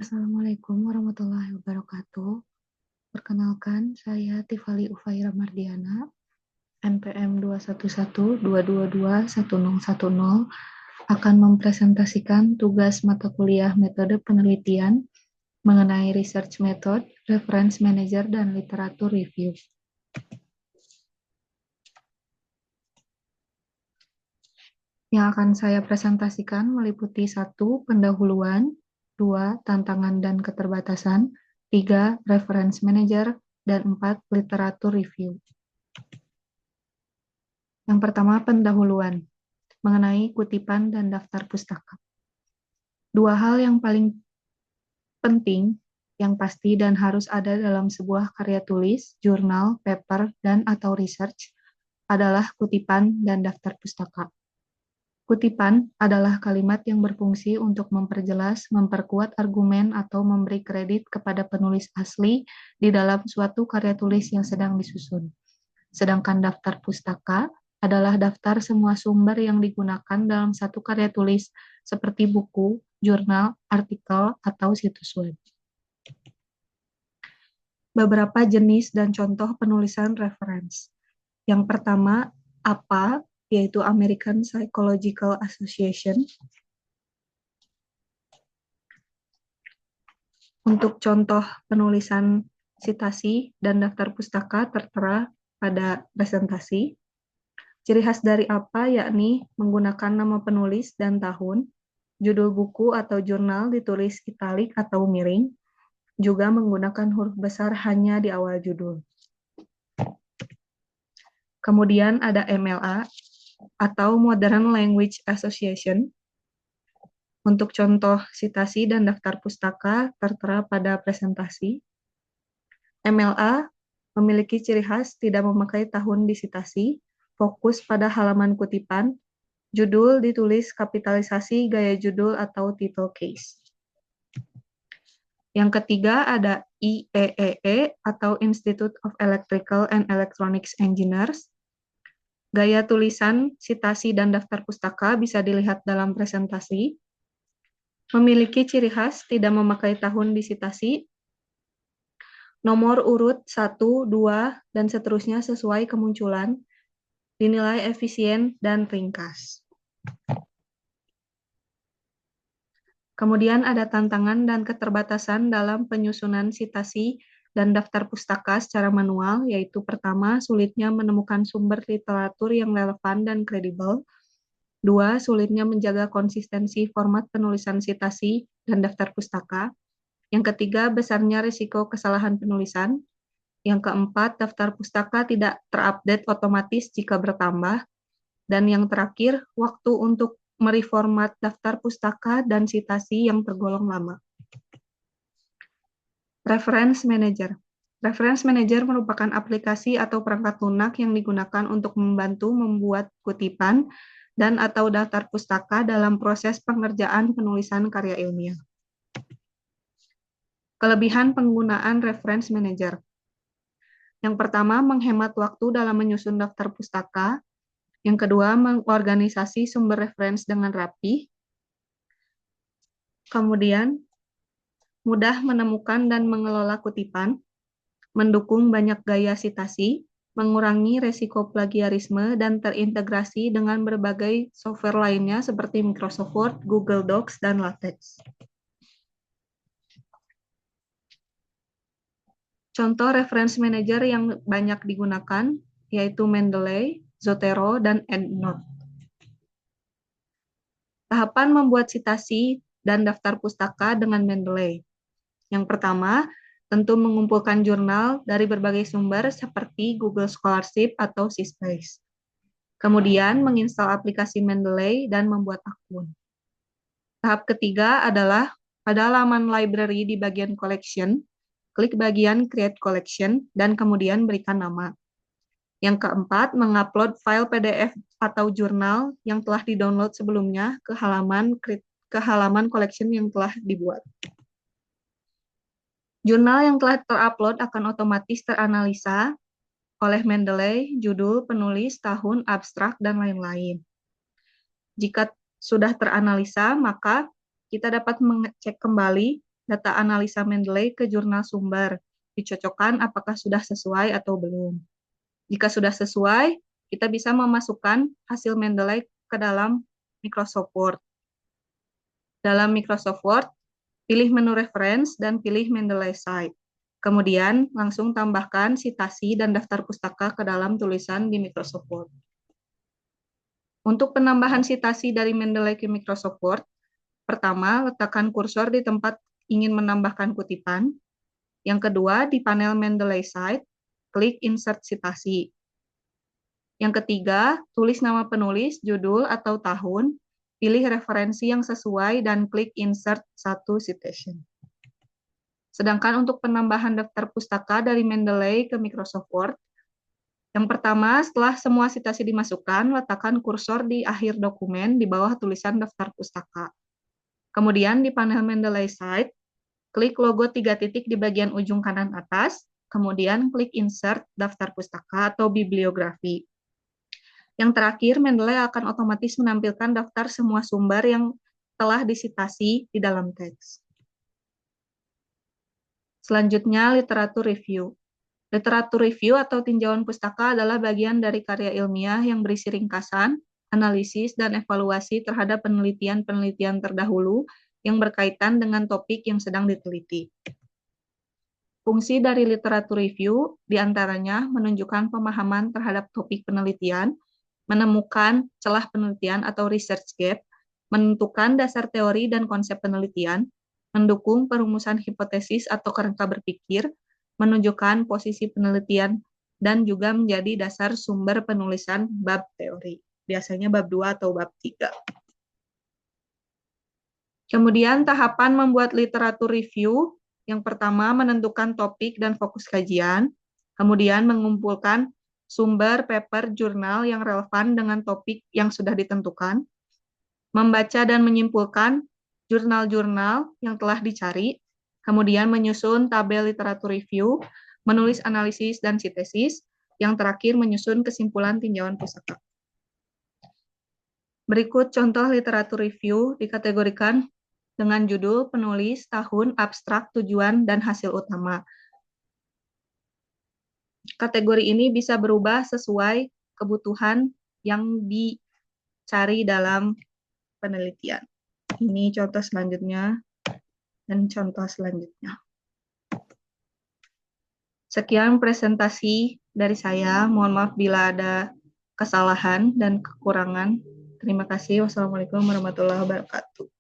Assalamualaikum warahmatullahi wabarakatuh. Perkenalkan, saya Tifali Ufaira Mardiana, NPM 211222110 akan mempresentasikan tugas mata kuliah metode penelitian mengenai research method, reference manager, dan literatur review. Yang akan saya presentasikan meliputi 1. Pendahuluan, 2. Tantangan dan keterbatasan, 3. Reference manager, dan 4. Literatur review. Yang pertama, pendahuluan mengenai kutipan dan daftar pustaka. Dua hal yang paling penting, yang pasti dan harus ada dalam sebuah karya tulis, jurnal, paper, dan atau research adalah kutipan dan daftar pustaka. Kutipan adalah kalimat yang berfungsi untuk memperjelas, memperkuat argumen, atau memberi kredit kepada penulis asli di dalam suatu karya tulis yang sedang disusun. Sedangkan daftar pustaka adalah daftar semua sumber yang digunakan dalam satu karya tulis, seperti buku, jurnal, artikel, atau situs web. Beberapa jenis dan contoh penulisan reference. Yang pertama, APA, yaitu American Psychological Association. Untuk contoh penulisan sitasi dan daftar pustaka tertera pada presentasi. Ciri khas dari APA yakni menggunakan nama penulis dan tahun, judul buku atau jurnal ditulis italik atau miring, juga menggunakan huruf besar hanya di awal judul. Kemudian ada MLA atau Modern Language Association. Untuk contoh sitasi dan daftar pustaka tertera pada presentasi. MLA memiliki ciri khas tidak memakai tahun di sitasi, fokus pada halaman kutipan, judul ditulis kapitalisasi gaya judul atau title case. Yang ketiga ada IEEE atau Institute of Electrical and Electronics Engineers. Gaya tulisan, sitasi, dan daftar pustaka bisa dilihat dalam presentasi. Memiliki ciri khas tidak memakai tahun di sitasi, nomor urut 1, 2, dan seterusnya sesuai kemunculan, dinilai efisien dan ringkas. Kemudian ada tantangan dan keterbatasan dalam penyusunan sitasi dan daftar pustaka secara manual, yaitu pertama, sulitnya menemukan sumber literatur yang relevan dan kredibel. 2. Sulitnya menjaga konsistensi format penulisan sitasi dan daftar pustaka. Yang ketiga, besarnya risiko kesalahan penulisan. Yang keempat, daftar pustaka tidak terupdate otomatis jika bertambah. Dan yang terakhir, waktu untuk mereformat daftar pustaka dan sitasi yang tergolong lama. Reference Manager. Reference Manager merupakan aplikasi atau perangkat lunak yang digunakan untuk membantu membuat kutipan dan atau daftar pustaka dalam proses pengerjaan penulisan karya ilmiah. Kelebihan penggunaan Reference Manager. Yang pertama, menghemat waktu dalam menyusun daftar pustaka. Yang kedua, mengorganisasi sumber referensi dengan rapi. Kemudian, mudah menemukan dan mengelola kutipan, mendukung banyak gaya sitasi, mengurangi resiko plagiarisme, dan terintegrasi dengan berbagai software lainnya seperti Microsoft Word, Google Docs, dan LaTeX. Contoh reference manager yang banyak digunakan yaitu Mendeley, Zotero, dan EndNote. Tahapan membuat sitasi dan daftar pustaka dengan Mendeley. Yang pertama, tentu mengumpulkan jurnal dari berbagai sumber seperti Google Scholarship atau Syspace. Kemudian menginstal aplikasi Mendeley dan membuat akun. Tahap ketiga adalah pada halaman library di bagian collection, klik bagian Create Collection, dan kemudian berikan nama. Yang keempat, mengupload file PDF atau jurnal yang telah di-download sebelumnya ke halaman collection yang telah dibuat. Jurnal yang telah terupload akan otomatis teranalisa oleh Mendeley, judul, penulis, tahun, abstrak, dan lain-lain. Jika sudah teranalisa, maka kita dapat mengecek kembali data analisa Mendeley ke jurnal sumber. Dicocokkan apakah sudah sesuai atau belum. Jika sudah sesuai, kita bisa memasukkan hasil Mendeley ke dalam Microsoft Word. Dalam Microsoft Word, pilih menu reference dan pilih Mendeley Site. Kemudian, langsung tambahkan sitasi dan daftar pustaka ke dalam tulisan di Microsoft Word. Untuk penambahan sitasi dari Mendeley ke Microsoft Word, pertama, letakkan kursor di tempat ingin menambahkan kutipan. Yang kedua, di panel Mendeley Site, klik Insert Citasi. Yang ketiga, tulis nama penulis, judul, atau tahun, pilih referensi yang sesuai, dan klik Insert satu citation. Sedangkan untuk penambahan daftar pustaka dari Mendeley ke Microsoft Word, yang pertama, setelah semua sitasi dimasukkan, letakkan kursor di akhir dokumen di bawah tulisan daftar pustaka. Kemudian di panel Mendeley Site, klik logo 3 titik di bagian ujung kanan atas, kemudian klik Insert daftar pustaka atau bibliografi. Yang terakhir, Mendeley akan otomatis menampilkan daftar semua sumber yang telah disitasi di dalam teks. Selanjutnya, literatur review. Literatur review atau tinjauan pustaka adalah bagian dari karya ilmiah yang berisi ringkasan, analisis, dan evaluasi terhadap penelitian-penelitian terdahulu yang berkaitan dengan topik yang sedang diteliti. Fungsi dari literatur review diantaranya menunjukkan pemahaman terhadap topik penelitian, menemukan celah penelitian atau research gap, menentukan dasar teori dan konsep penelitian, mendukung perumusan hipotesis atau kerangka berpikir, menunjukkan posisi penelitian, dan juga menjadi dasar sumber penulisan bab teori. Biasanya bab 2 atau bab 3. Kemudian tahapan membuat literatur review. Yang pertama, menentukan topik dan fokus kajian. Kemudian mengumpulkan sumber, paper, jurnal yang relevan dengan topik yang sudah ditentukan. Membaca dan menyimpulkan jurnal-jurnal yang telah dicari. Kemudian menyusun tabel literatur review, menulis analisis dan sintesis, yang terakhir menyusun kesimpulan tinjauan pustaka. Berikut contoh literatur review dikategorikan dengan judul, penulis, tahun, abstrak, tujuan, dan hasil utama. Kategori ini bisa berubah sesuai kebutuhan yang dicari dalam penelitian. Ini contoh selanjutnya. Dan contoh selanjutnya. Sekian presentasi dari saya. Mohon maaf bila ada kesalahan dan kekurangan. Terima kasih. Wassalamualaikum warahmatullahi wabarakatuh.